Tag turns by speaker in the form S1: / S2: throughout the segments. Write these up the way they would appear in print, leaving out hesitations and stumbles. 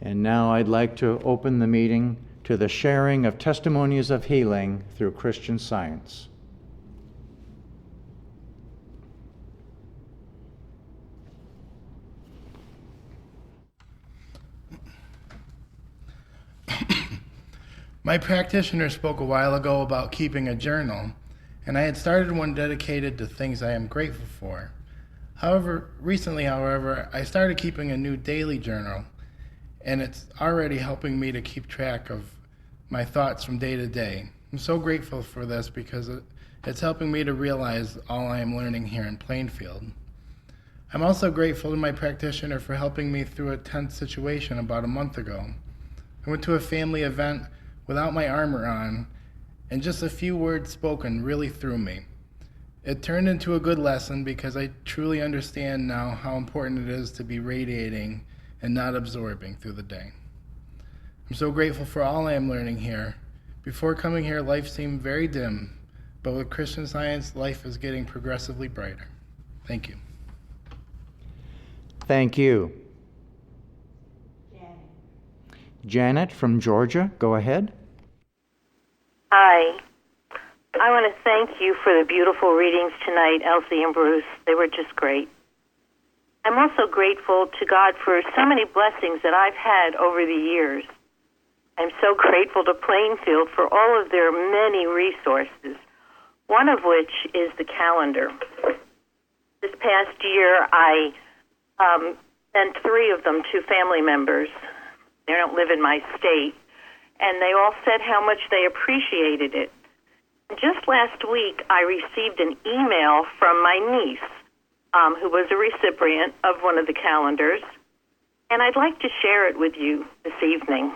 S1: And now I'd like to open the meeting to the sharing of testimonies of healing through Christian Science.
S2: My practitioner spoke a while ago about keeping a journal, and I had started one dedicated to things I am grateful for. Recently, I started keeping a new daily journal, and it's already helping me to keep track of my thoughts from day to day. I'm so grateful for this because it's helping me to realize all I am learning here in Plainfield. I'm also grateful to my practitioner for helping me through a tense situation about a month ago. I went to a family event without my armor on, and just a few words spoken really threw me. It turned into a good lesson because I truly understand now how important it is to be radiating and not absorbing through the day. I'm so grateful for all I am learning here. Before coming here, life seemed very dim, but with Christian Science, life is getting progressively brighter. Thank you.
S1: Thank you. Janet from Georgia, go ahead.
S3: Hi. I want to thank you for the beautiful readings tonight, Elsie and Bruce. They were just great. I'm also grateful to God for so many blessings that I've had over the years. I'm so grateful to Plainfield for all of their many resources, one of which is the calendar. This past year, I sent 3 of them to family members. They don't live in my state, and they all said how much they appreciated it. Just last week, I received an email from my niece, who was a recipient of one of the calendars, and I'd like to share it with you this evening.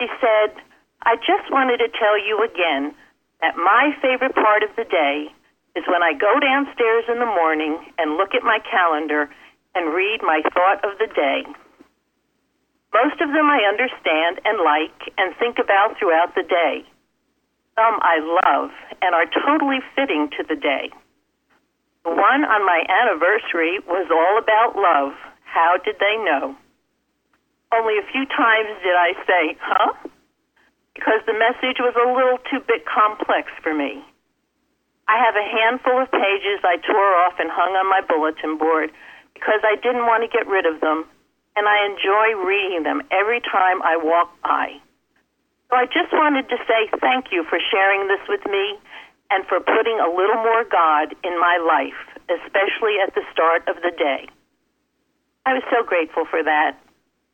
S3: She said, "I just wanted to tell you again that my favorite part of the day is when I go downstairs in the morning and look at my calendar and read my thought of the day. Most of them I understand and like and think about throughout the day. Some I love and are totally fitting to the day. The one on my anniversary was all about love. How did they know? Only a few times did I say, huh? Because the message was a little too bit complex for me. I have a handful of pages I tore off and hung on my bulletin board because I didn't want to get rid of them, and I enjoy reading them every time I walk by. So I just wanted to say thank you for sharing this with me and for putting a little more God in my life, especially at the start of the day." I was so grateful for that.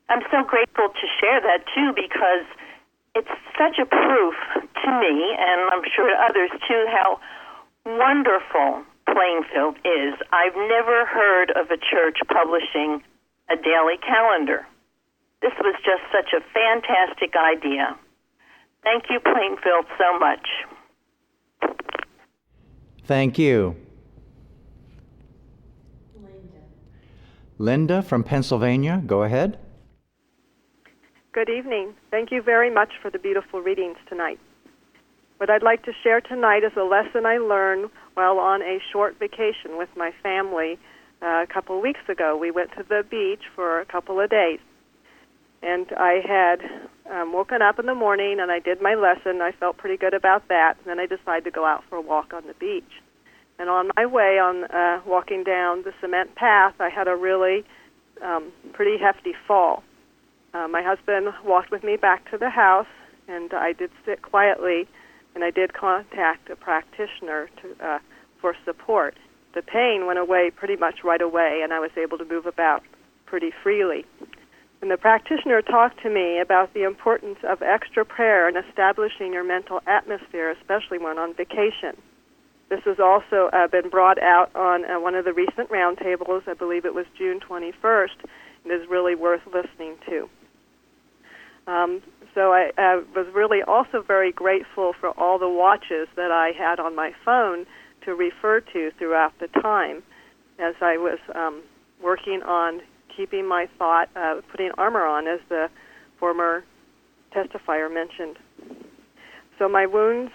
S3: I'm so grateful to share that, too, because it's such a proof to me, and I'm sure to others, too, how wonderful Plainfield is. I've never heard of a church publishing a daily calendar. This was just such a fantastic idea. Thank you, Plainfield, so much.
S1: Thank you. Linda from Pennsylvania, go ahead.
S4: Good evening. Thank you very much for the beautiful readings tonight. What I'd like to share tonight is a lesson I learned while on a short vacation with my family a couple of weeks ago. We went to the beach for a couple of days, and I had woken up in the morning and I did my lesson. I felt pretty good about that, and then I decided to go out for a walk on the beach. And on my way walking down the cement path, I had a really pretty hefty fall. My husband walked with me back to the house, and I did sit quietly, and I did contact a practitioner for support. The pain went away pretty much right away, and I was able to move about pretty freely. And the practitioner talked to me about the importance of extra prayer and establishing your mental atmosphere, especially when on vacation. This has also been brought out on one of the recent roundtables. I believe it was June 21st. It is really worth listening to. So I was really also very grateful for all the watches that I had on my phone to refer to throughout the time as I was working on keeping my thought, putting armor on, as the former testifier mentioned. So my wounds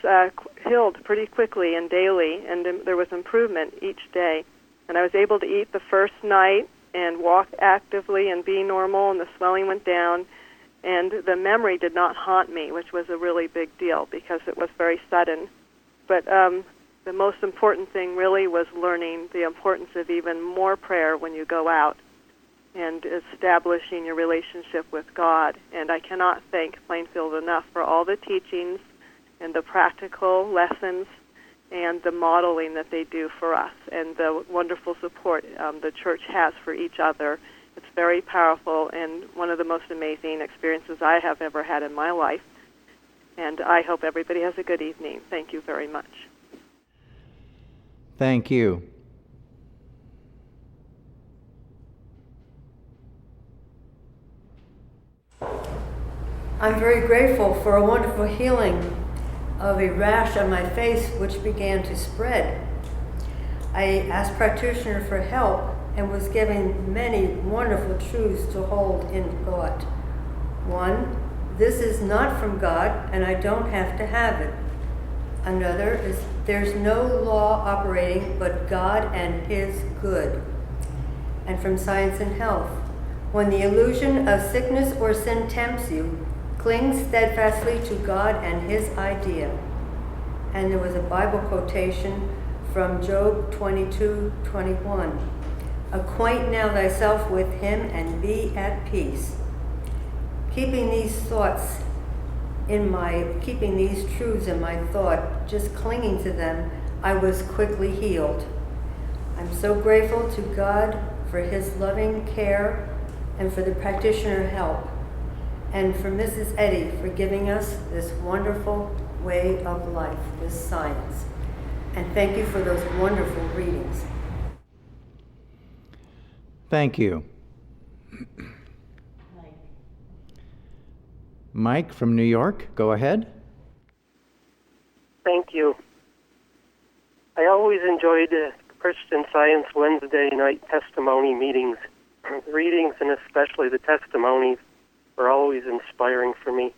S4: healed pretty quickly and daily, and there was improvement each day. And I was able to eat the first night and walk actively and be normal, and the swelling went down. And the memory did not haunt me, which was a really big deal because it was very sudden. But the most important thing really was learning the importance of even more prayer when you go out and establishing your relationship with God. And I cannot thank Plainfield enough for all the teachings and the practical lessons and the modeling that they do for us and the wonderful support the church has for each other. It's very powerful and one of the most amazing experiences I have ever had in my life. And I hope everybody has a good evening. Thank you very much.
S1: Thank you.
S5: I'm very grateful for a wonderful healing of a rash on my face which began to spread. I asked practitioner for help and was given many wonderful truths to hold in thought. One, this is not from God and I don't have to have it. Another is there's no law operating but God and His good. And from Science and Health, when the illusion of sickness or sin tempts you, cling steadfastly to God and His idea. And there was a Bible quotation from Job 22:21. Acquaint now thyself with Him and be at peace. Keeping these truths in my thought, just clinging to them, I was quickly healed. I'm so grateful to God for His loving care and for the practitioner help, and for Mrs. Eddy for giving us this wonderful way of life, this science. And thank you for those wonderful readings.
S1: Thank you. Mike from New York, go ahead.
S6: Thank you. I always enjoyed Christian Science Wednesday night testimony meetings. The readings and especially the testimonies were always inspiring for me.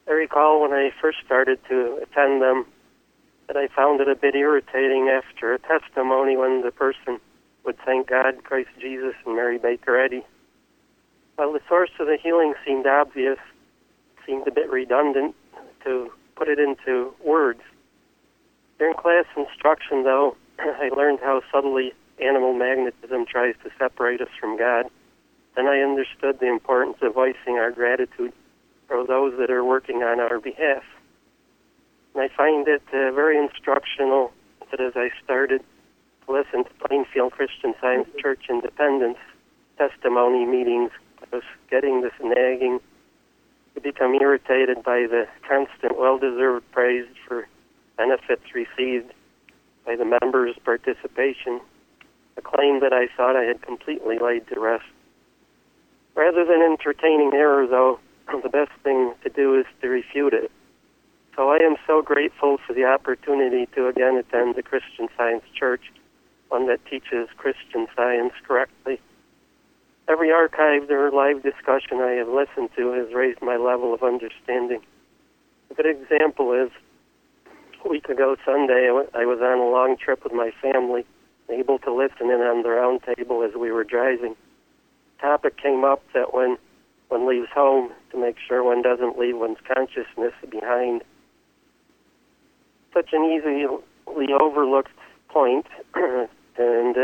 S6: I recall when I first started to attend them that I found it a bit irritating after a testimony when the person would thank God, Christ Jesus, and Mary Baker Eddy. While the source of the healing seemed obvious, it seemed a bit redundant to put it into words. During class instruction, though, I learned how subtly animal magnetism tries to separate us from God. Then I understood the importance of voicing our gratitude for those that are working on our behalf. And I find it very instructional that as I started to listen to Plainfield Christian Science Church Independence testimony meetings, I was getting this nagging to become irritated by the constant well-deserved praise for benefits received by the members' participation, a claim that I thought I had completely laid to rest. Rather than entertaining error, though, the best thing to do is to refute it. So I am so grateful for the opportunity to again attend the Christian Science Church, one that teaches Christian Science correctly. Every archived or live discussion I have listened to has raised my level of understanding. A good example is, a week ago Sunday, I was on a long trip with my family, able to listen in on the round table as we were driving. Topic came up that when one leaves home, to make sure one doesn't leave one's consciousness behind. Such an easily overlooked point, and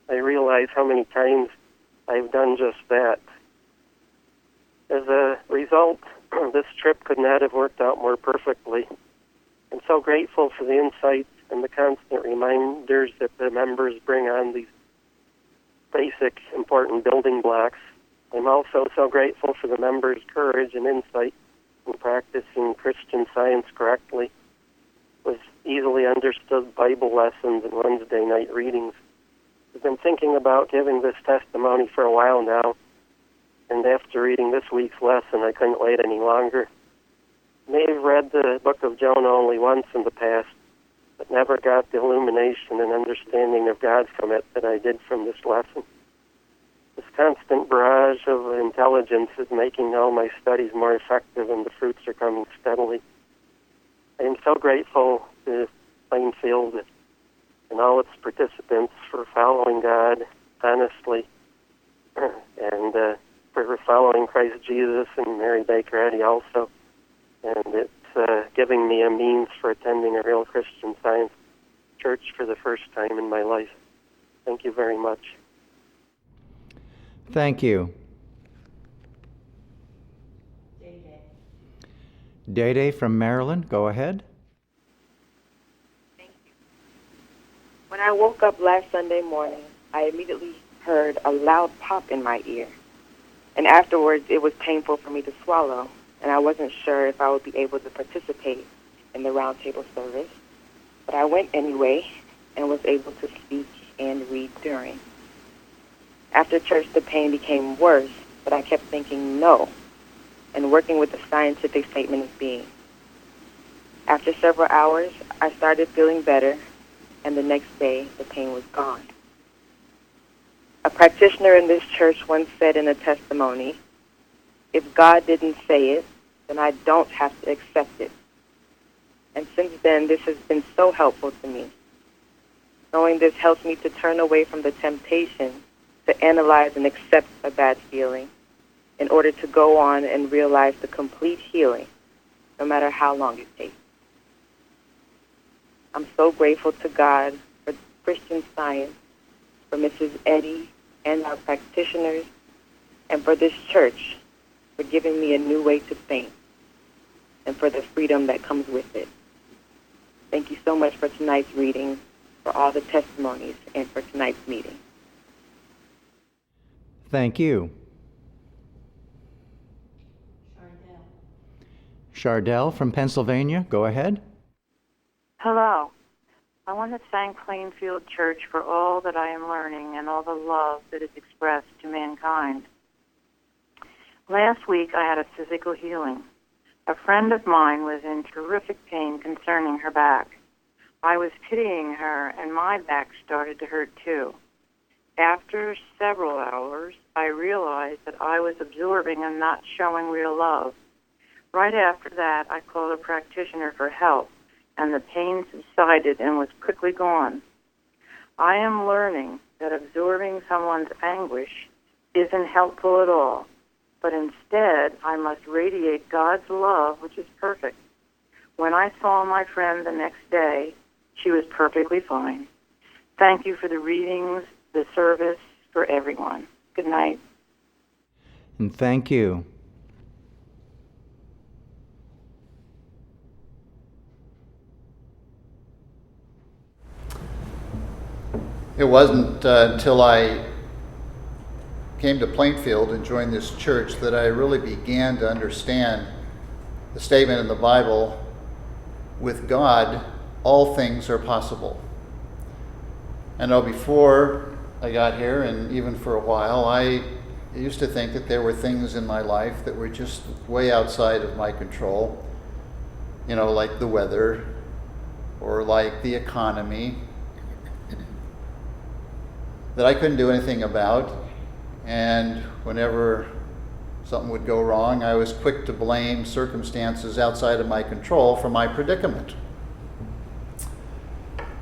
S6: I realize how many times I've done just that. As a result, this trip could not have worked out more perfectly. I'm so grateful for the insights and the constant reminders that the members bring on these basic, important building blocks. I'm also so grateful for the members' courage and insight in practicing Christian Science correctly with easily understood Bible lessons and Wednesday night readings. I've been thinking about giving this testimony for a while now, and after reading this week's lesson, I couldn't wait any longer. I may have read the book of Jonah only once in the past, but never got the illumination and understanding of God from it that I did from this lesson. This constant barrage of intelligence is making all my studies more effective, and the fruits are coming steadily. I am so grateful to Plainfield and all its participants for following God honestly and for following Christ Jesus and Mary Baker Eddy also. And it's giving me a means for attending a real Christian Science church for the first time in my life. Thank you very much.
S1: Thank you. Day from Maryland, go ahead.
S7: When I woke up last Sunday morning, I immediately heard a loud pop in my ear. And afterwards, it was painful for me to swallow, and I wasn't sure if I would be able to participate in the roundtable service. But I went anyway and was able to speak and read during. After church, the pain became worse, but I kept thinking no, and working with the scientific statement of being. After several hours, I started feeling better, and the next day, the pain was gone. A practitioner in this church once said in a testimony, "If God didn't say it, then I don't have to accept it." And since then, this has been so helpful to me. Knowing this helps me to turn away from the temptation to analyze and accept a bad feeling in order to go on and realize the complete healing, no matter how long it takes. I'm so grateful to God for Christian Science, for Mrs. Eddy and our practitioners, and for this church for giving me a new way to think and for the freedom that comes with it. Thank you so much for tonight's reading, for all the testimonies, and for tonight's meeting.
S1: Thank you. Chardell from Pennsylvania, go ahead.
S3: Hello. I want to thank Plainfield Church for all that I am learning and all the love that is expressed to mankind. Last week, I had a physical healing. A friend of mine was in terrific pain concerning her back. I was pitying her, and my back started to hurt too. After several hours, I realized that I was absorbing and not showing real love. Right after that, I called a practitioner for help, and the pain subsided and was quickly gone. I am learning that absorbing someone's anguish isn't helpful at all, but instead I must radiate God's love, which is perfect. When I saw my friend the next day, she was perfectly fine. Thank you for the readings, the service, for everyone. Good night.
S1: And thank you.
S8: It wasn't until I came to Plainfield and joined this church that I really began to understand the statement in the Bible, with God, all things are possible. I know before I got here, and even for a while, I used to think that there were things in my life that were just way outside of my control, like the weather or like the economy, that I couldn't do anything about. And whenever something would go wrong, I was quick to blame circumstances outside of my control for my predicament.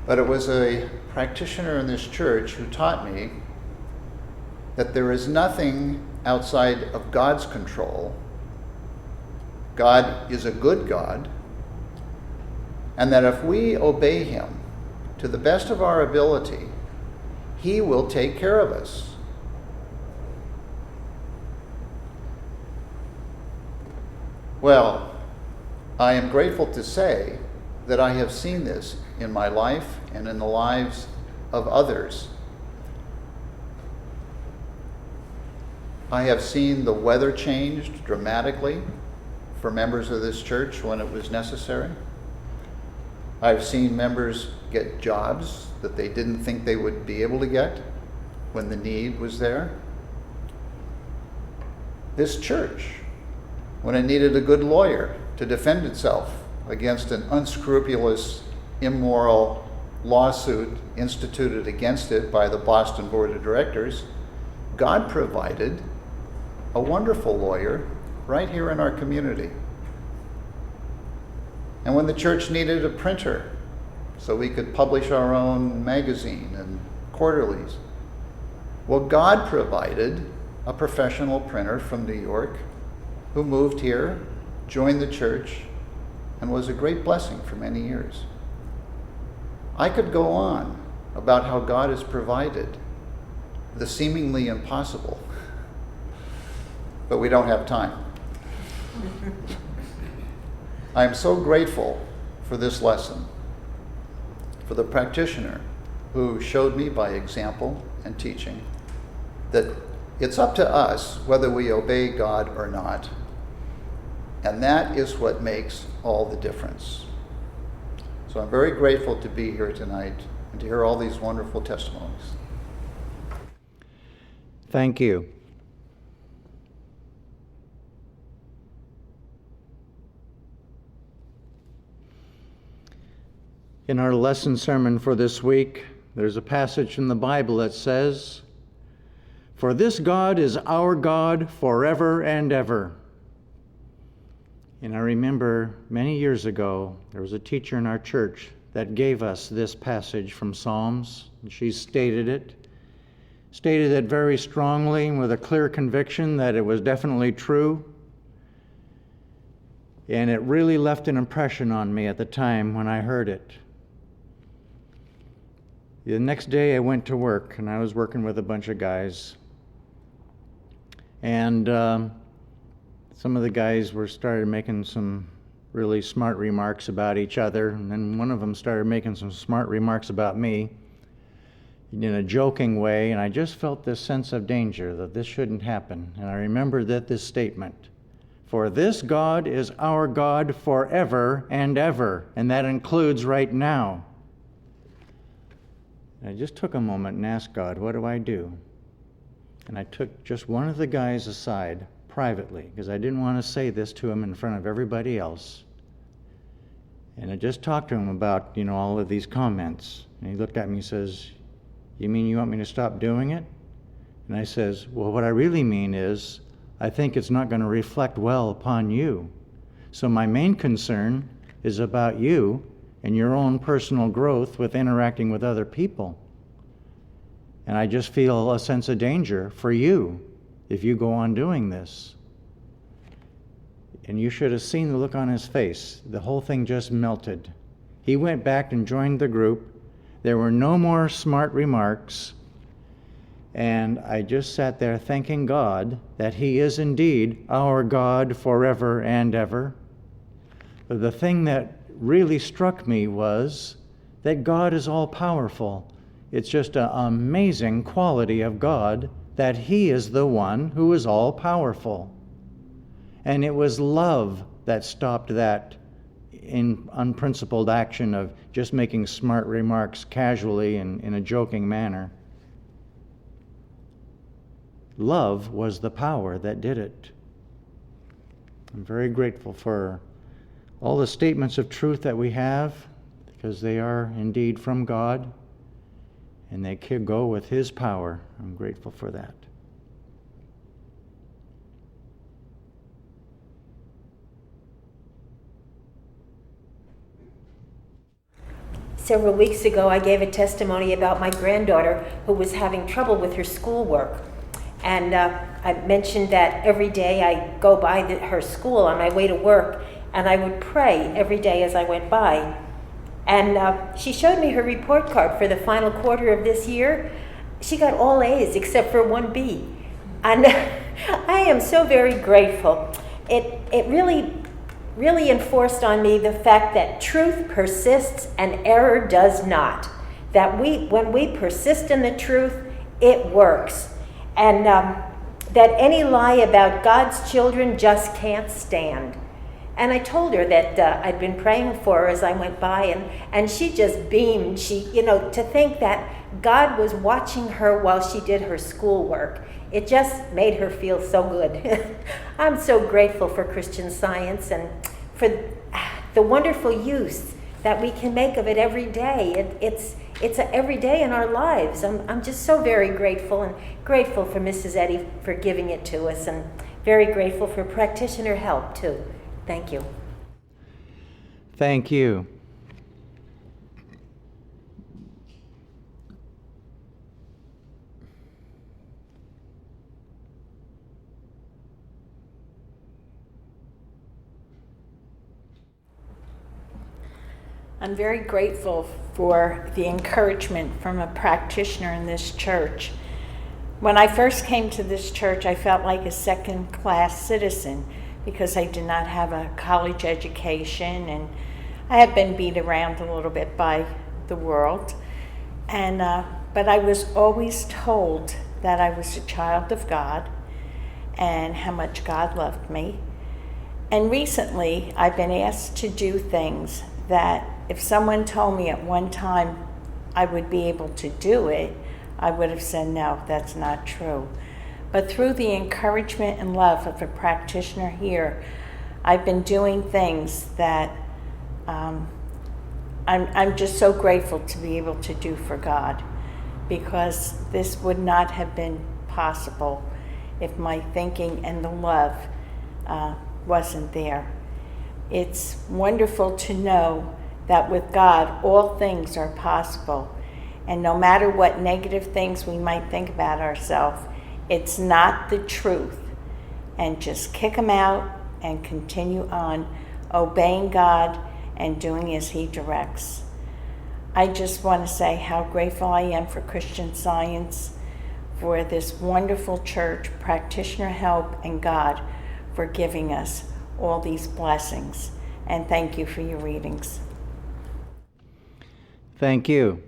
S8: But it was a practitioner in this church who taught me that there is nothing outside of God's control. God is a good God, and that if we obey Him to the best of our ability, He will take care of us. Well, I am grateful to say that I have seen this in my life and in the lives of others. I have seen the weather changed dramatically for members of this church when it was necessary. I've seen members get jobs that they didn't think they would be able to get when the need was there. This church, when it needed a good lawyer to defend itself against an unscrupulous, immoral lawsuit instituted against it by the Boston Board of Directors, God provided a wonderful lawyer right here in our community. And when the church needed a printer so we could publish our own magazine and quarterlies, well, God provided a professional printer from New York who moved here, joined the church, and was a great blessing for many years. I could go on about how God has provided the seemingly impossible, but we don't have time. I am so grateful for this lesson, for the practitioner who showed me by example and teaching that it's up to us whether we obey God or not. And that is what makes all the difference. So I'm very grateful to be here tonight and to hear all these wonderful testimonies.
S1: Thank you. In our lesson sermon for this week, there's a passage in the Bible that says, "For this God is our God forever and ever." And I remember many years ago, there was a teacher in our church that gave us this passage from Psalms, and she stated it very strongly and with a clear conviction that it was definitely true. And it really left an impression on me at the time when I heard it. The next day I went to work, and I was working with a bunch of guys. And some of the guys started making some really smart remarks about each other, and then one of them started making some smart remarks about me in a joking way, and I just felt this sense of danger that this shouldn't happen. And I remembered this statement, "For this God is our God forever and ever," and that includes right now. And I just took a moment and asked God, what do I do? And I took just one of the guys aside privately, because I didn't want to say this to him in front of everybody else. And I just talked to him about, all of these comments. And he looked at me and says, "You mean you want me to stop doing it?" And I says, "Well, what I really mean is, I think it's not going to reflect well upon you. So my main concern is about you and your own personal growth with interacting with other people. And I just feel a sense of danger for you if you go on doing this." And you should have seen the look on his face. The whole thing just melted. He went back and joined the group. There were no more smart remarks. And I just sat there thanking God that He is indeed our God forever and ever. But the thing that really struck me was that God is all-powerful. It's just an amazing quality of God that He is the one who is all-powerful. And it was love that stopped that unprincipled action of just making smart remarks casually and in a joking manner. Love was the power that did it. I'm very grateful for all the statements of truth that we have, because they are indeed from God, and they could go with His power. I'm grateful for that.
S9: Several weeks ago, I gave a testimony about my granddaughter who was having trouble with her schoolwork. And I mentioned that every day I go by her school on my way to work, and I would pray every day as I went by. And she showed me her report card for the final quarter of this year. She got all A's except for one B. And I am so very grateful. It really enforced on me the fact that truth persists and error does not. That when we persist in the truth, it works. And that any lie about God's children just can't stand. And I told her that I'd been praying for her as I went by, and she just beamed. To think that God was watching her while she did her schoolwork, it just made her feel so good. I'm so grateful for Christian Science and for the wonderful use that we can make of it every day. It's a every day in our lives. I'm just so very grateful, and grateful for Mrs. Eddy for giving it to us, and very grateful for practitioner help too. Thank you.
S1: Thank you.
S10: I'm very grateful for the encouragement from a practitioner in this church. When I first came to this church, I felt like a second-class citizen because I did not have a college education, and I had been beat around a little bit by the world. But I was always told that I was a child of God and how much God loved me. And recently, I've been asked to do things that if someone told me at one time I would be able to do it, I would have said, no, that's not true. But through the encouragement and love of a practitioner here, I've been doing things that I'm just so grateful to be able to do for God, because this would not have been possible if my thinking and the love wasn't there. It's wonderful to know that with God, all things are possible. And no matter what negative things we might think about ourselves, it's not the truth. And just kick them out and continue on obeying God and doing as He directs. I just want to say how grateful I am for Christian Science, for this wonderful church, practitioner help, and God for giving us all these blessings. And thank you for your readings.
S1: Thank you.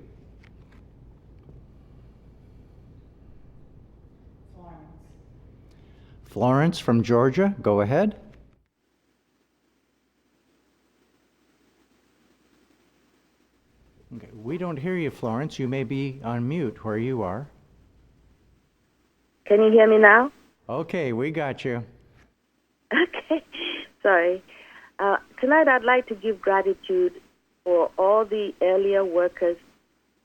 S1: Florence from Georgia, go ahead. Okay, we don't hear you, Florence. You may be on mute where you are.
S11: Can you hear me now?
S1: Okay, we got you.
S11: Okay, sorry. Tonight I'd like to give gratitude for all the earlier workers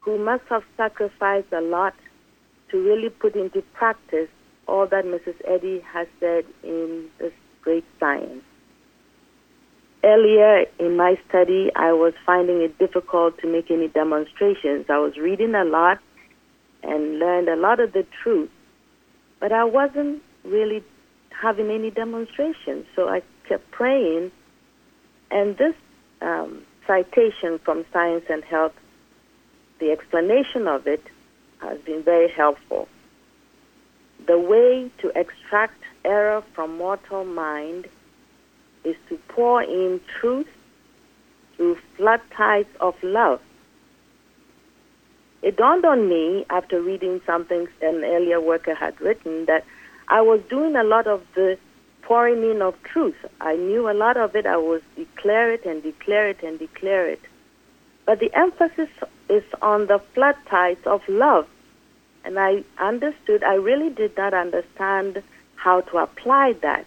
S11: who must have sacrificed a lot to really put into practice all that Mrs. Eddy has said in this great science. Earlier in my study, I was finding it difficult to make any demonstrations. I was reading a lot and learned a lot of the truth, but I wasn't really having any demonstrations. So I kept praying, and this citation from Science and Health, the explanation of it has been very helpful. The way to extract error from mortal mind is to pour in truth through flood tides of love. It dawned on me after reading something an earlier worker had written that I was doing a lot of the pouring in of truth. I knew a lot of it. I was declare it and declare it and declare it. But the emphasis is on the flood tides of love. And I really did not understand how to apply that.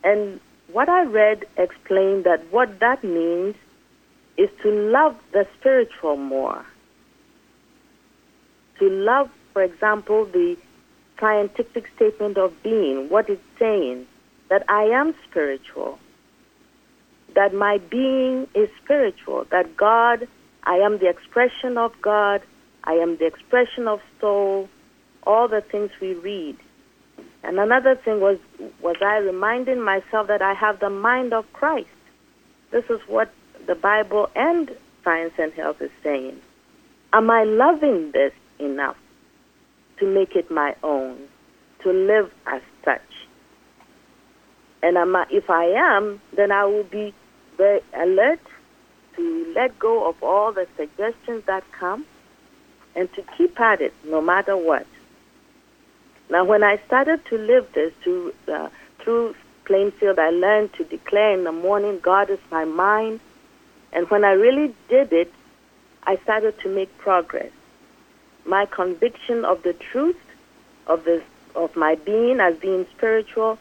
S11: And what I read explained that what that means is to love the spiritual more. To love, for example, the scientific statement of being, what it's saying, that I am spiritual, that my being is spiritual, that God, I am the expression of God, I am the expression of soul, all the things we read. And another thing was I reminding myself that I have the mind of Christ. This is what the Bible and Science and Health is saying. Am I loving this enough to make it my own, to live as such? And if I am, then I will be very alert to let go of all the suggestions that come and to keep at it no matter what. Now, when I started to live this through Plainfield, I learned to declare in the morning, God is my mind. And when I really did it, I started to make progress. My conviction of the truth of my being as being spiritual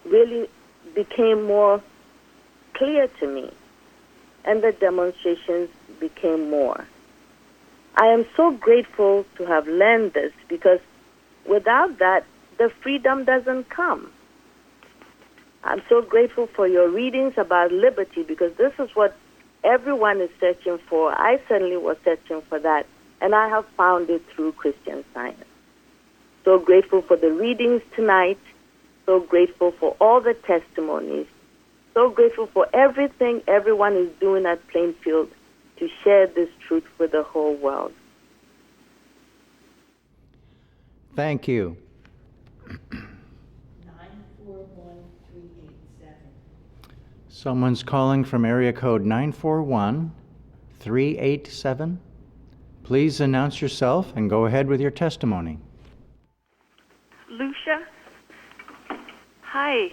S11: really became more clear to me, and the demonstrations became more. I am so grateful to have learned this, because without that, the freedom doesn't come. I'm so grateful for your readings about liberty, because this is what everyone is searching for. I certainly was searching for that, and I have found it through Christian Science. So grateful for the readings tonight, so grateful for all the testimonies, so grateful for everything everyone is doing at Plainfield to share this truth with the whole world.
S1: Thank you.
S10: 941387.
S1: Someone's calling from area code 941-387. Please announce yourself and go ahead with your testimony.
S12: Lucia? Hi.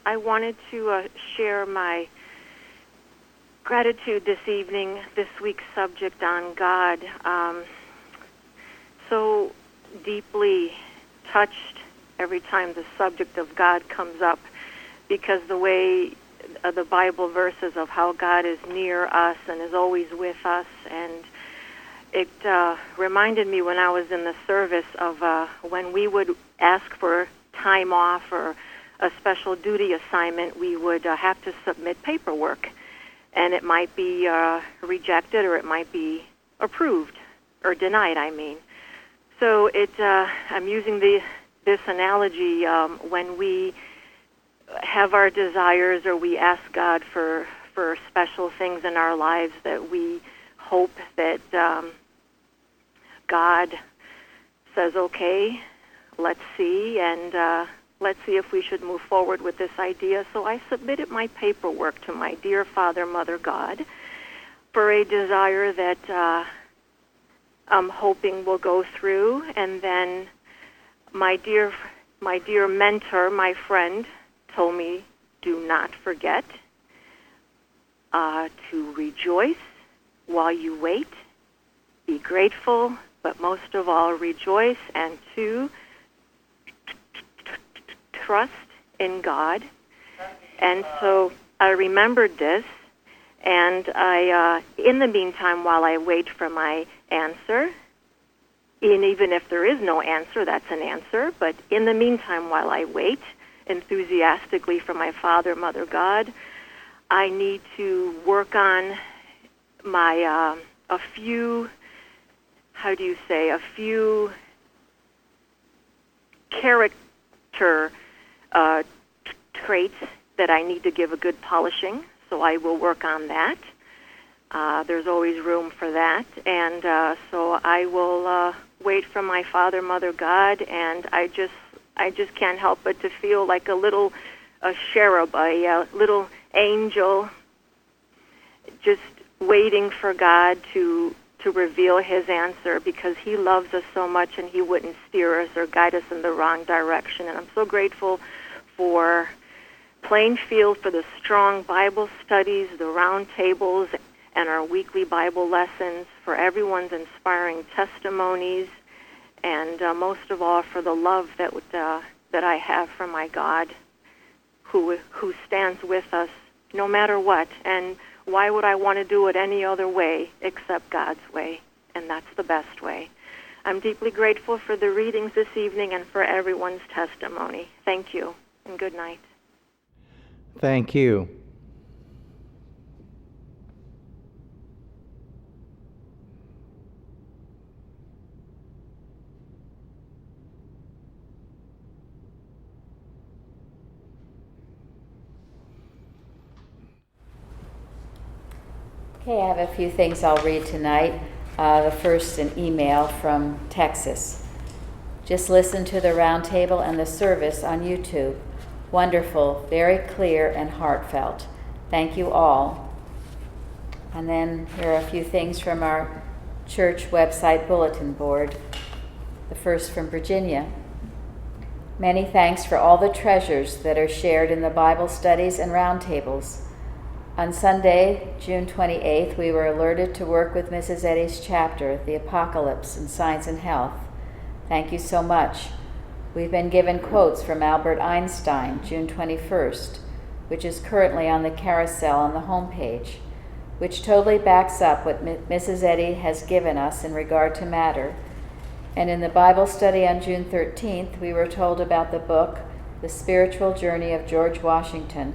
S12: I wanted to share my gratitude this evening, this week's subject on God. So deeply touched every time the subject of God comes up, because the way the Bible verses of how God is near us and is always with us, and it reminded me when I was in the service of when we would ask for time off or a special duty assignment, we would have to submit paperwork, and it might be rejected or it might be approved or denied, I mean. So I'm using this analogy when we have our desires or we ask God for special things in our lives, that we hope that God says, okay, let's see, and let's see if we should move forward with this idea. So I submitted my paperwork to my dear Father, Mother, God, for a desire that I'm hoping will go through. And then my dear mentor, my friend, told me, do not forget to rejoice while you wait, be grateful, but most of all, rejoice, and to trust in God. And so I remembered this, and I, in the meantime, while I wait for my answer, and even if there is no answer, that's an answer, but in the meantime, while I wait enthusiastically for my Father, Mother, God, I need to work on my, a few character traits that I need to give a good polishing, so I will work on that. There's always room for that, and so I will wait for my Father, Mother, God, and I just can't help but to feel like a cherub, a little angel, just waiting for God to reveal his answer, because he loves us so much and he wouldn't steer us or guide us in the wrong direction. And I'm so grateful for Plainfield, for the strong Bible studies, the round tables, and our weekly Bible lessons, for everyone's inspiring testimonies, and most of all for the love that I have for my God, who stands with us no matter what. And why would I want to do it any other way except God's way? And that's the best way. I'm deeply grateful for the readings this evening and for everyone's testimony. Thank you, and good night.
S1: Thank you.
S13: Okay, I have a few things I'll read tonight. The first, an email from Texas. Just listen to the roundtable and the service on YouTube. Wonderful, very clear and heartfelt. Thank you all. And then here are a few things from our church website bulletin board. The first from Virginia. Many thanks for all the treasures that are shared in the Bible studies and roundtables. On Sunday, June 28th, we were alerted to work with Mrs. Eddy's chapter, The Apocalypse in Science and Health. Thank you so much. We've been given quotes from Albert Einstein, June 21st, which is currently on the carousel on the homepage, which totally backs up what Mrs. Eddy has given us in regard to matter. And in the Bible study on June 13th, we were told about the book, The Spiritual Journey of George Washington,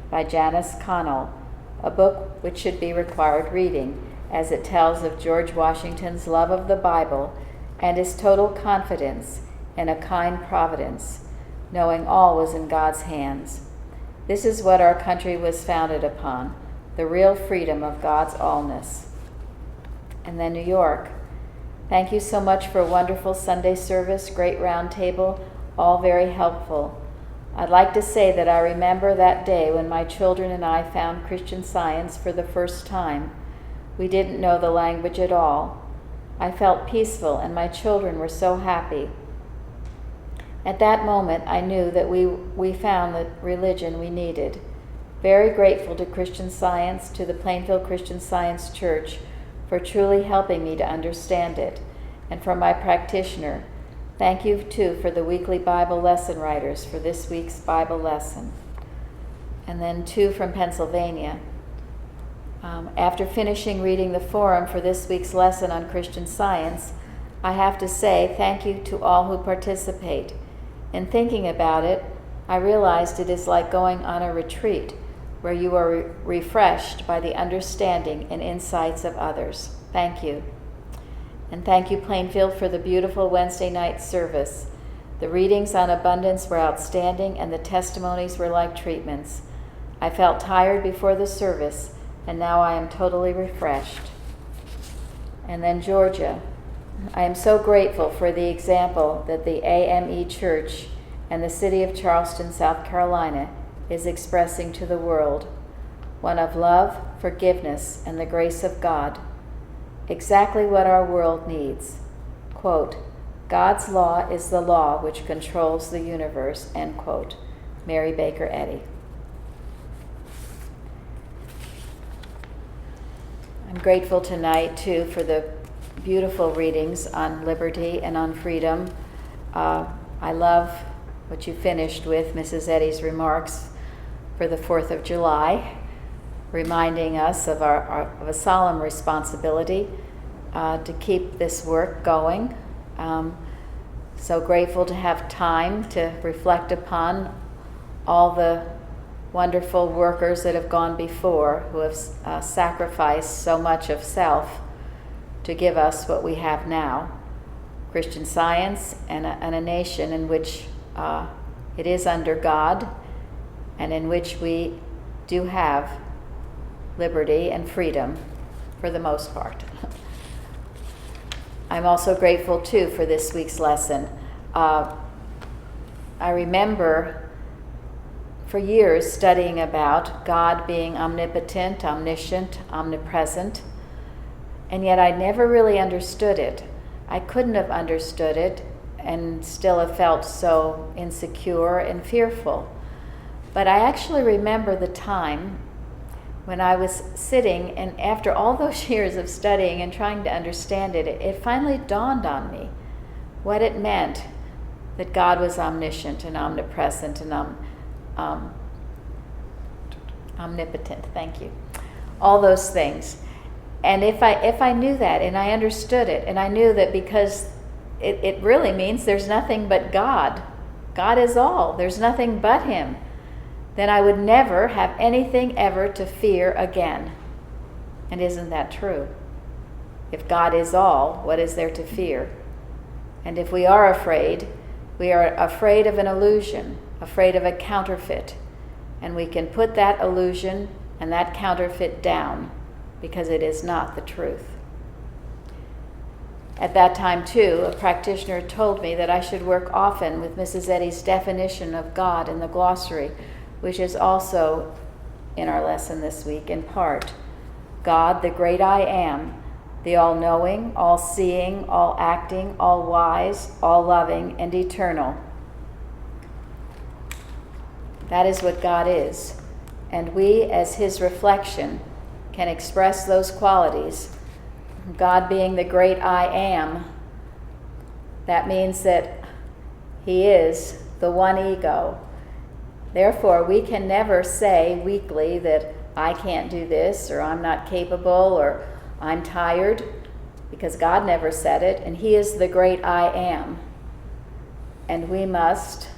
S13: by Janice Connell, a book which should be required reading, as it tells of George Washington's love of the Bible and his total confidence in a kind providence, knowing all was in God's hands. This is what our country was founded upon, the real freedom of God's allness. And then New York. Thank you so much for a wonderful Sunday service, great round table, all very helpful. I'd like to say that I remember that day when my children and I found Christian Science for the first time. We didn't know the language at all. I felt peaceful and my children were so happy. At that moment, I knew that we found the religion we needed. Very grateful to Christian Science, to the Plainfield Christian Science Church, for truly helping me to understand it, and for my practitioner. Thank you, too, for the weekly Bible lesson writers for this week's Bible lesson. And then 2 from Pennsylvania. After finishing reading the forum for this week's lesson on Christian Science, I have to say thank you to all who participate. In thinking about it, I realized it is like going on a retreat where you are refreshed by the understanding and insights of others. Thank you. And thank you, Plainfield, for the beautiful Wednesday night service. The readings on abundance were outstanding, and the testimonies were like treatments. I felt tired before the service, and now I am totally refreshed. And then Georgia. I am so grateful for the example that the AME Church and the city of Charleston, South Carolina, is expressing to the world, one of love, forgiveness, and the grace of God. Exactly what our world needs. Quote, God's law is the law which controls the universe, end quote. Mary Baker Eddy. I'm grateful tonight, too, for the beautiful readings on liberty and on freedom. I love what you finished with, Mrs. Eddy's remarks for the 4th of July, reminding us of of a solemn responsibility to keep this work going. So grateful to have time to reflect upon all the wonderful workers that have gone before, who have sacrificed so much of self to give us what we have now, Christian Science, and a nation in which it is under God, and in which we do have liberty and freedom for the most part. I'm also grateful, too, for this week's lesson. I remember for years studying about God being omnipotent, omniscient, omnipresent, and yet I never really understood it. I couldn't have understood it and still have felt so insecure and fearful. But I actually remember the time when I was sitting, and after all those years of studying and trying to understand it, it finally dawned on me what it meant that God was omniscient and omnipresent and omnipotent. Thank you. All those things. And if I knew that and I understood it, and I knew that because it really means there's nothing but God. God is all. There's nothing but Him. Then I would never have anything ever to fear again. And isn't that true? If God is all, what is there to fear? And if we are afraid of an illusion, afraid of a counterfeit. And we can put that illusion and that counterfeit down because it is not the truth. At that time, too, a practitioner told me that I should work often with Mrs. Eddy's definition of God in the glossary, which is also in our lesson this week in part. God, the great I am, the all-knowing, all-seeing, all-acting, all-wise, all-loving, and eternal. That is what God is. And we, as His reflection, can express those qualities. God being the great I am, that means that He is the one ego. Therefore, we can never say weakly that I can't do this, or I'm not capable, or I'm tired, because God never said it, and He is the great I am. And we must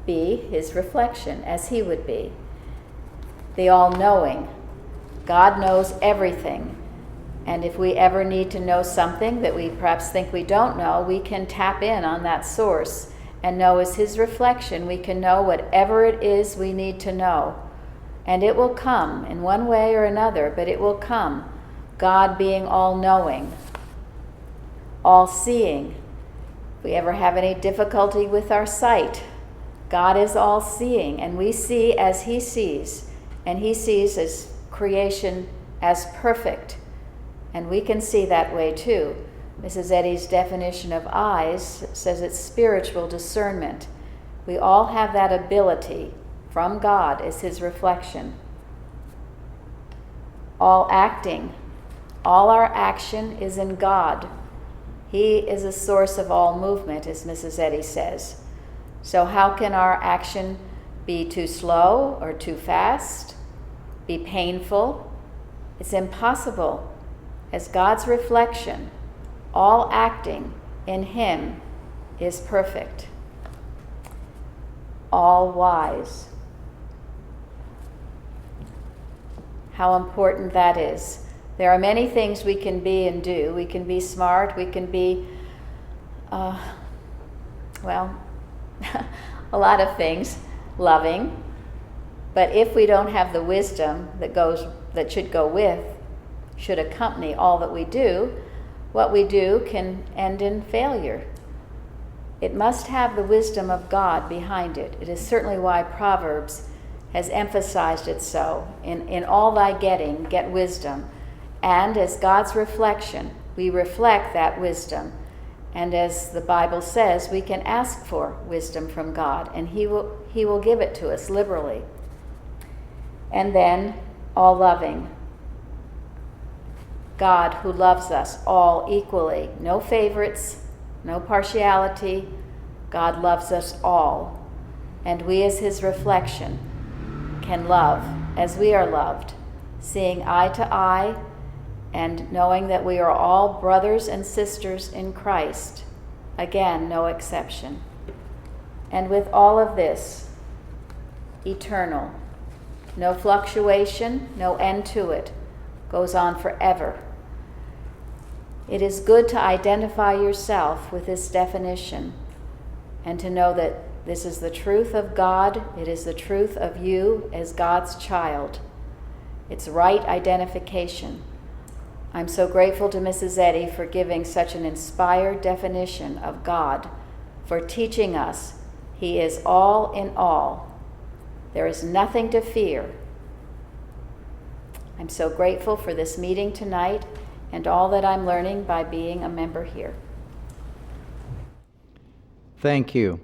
S13: be His reflection, as He would be. The all-knowing. God knows everything. And if we ever need to know something that we perhaps think we don't know, we can tap in on that source and know as his reflection, we can know whatever it is we need to know. And it will come in one way or another, but it will come. God being all-knowing, all-seeing. If we ever have any difficulty with our sight, God is all-seeing, and we see as he sees, and he sees as creation as perfect. And we can see that way too. Mrs. Eddy's definition of eyes says it's spiritual discernment. We all have that ability from God as his reflection. All acting, all our action is in God. He is a source of all movement, as Mrs. Eddy says. So how can our action be too slow or too fast? Be painful? It's impossible. As God's reflection, all acting in him is perfect. All wise. How important that is. There are many things we can be and do. We can be smart, we can be, a lot of things, loving. But if we don't have the wisdom that should accompany all that we do, what we do can end in failure. It must have the wisdom of God behind it. It is certainly why Proverbs has emphasized it so. In all thy getting, get wisdom. And as God's reflection, we reflect that wisdom. And as the Bible says, we can ask for wisdom from God, and he will give it to us liberally. And then, all loving. God who loves us all equally. No favorites, no partiality. God loves us all. And we as his reflection can love as we are loved, seeing eye to eye and knowing that we are all brothers and sisters in Christ. Again, no exception. And with all of this, eternal. No fluctuation, no end to it. Goes on forever. It is good to identify yourself with this definition and to know that this is the truth of God. It is the truth of you as God's child. It's right identification. I'm so grateful to Mrs. Eddy for giving such an inspired definition of God, for teaching us he is all in all. There is nothing to fear. I'm so grateful for this meeting tonight and all that I'm learning by being a member here.
S1: Thank you.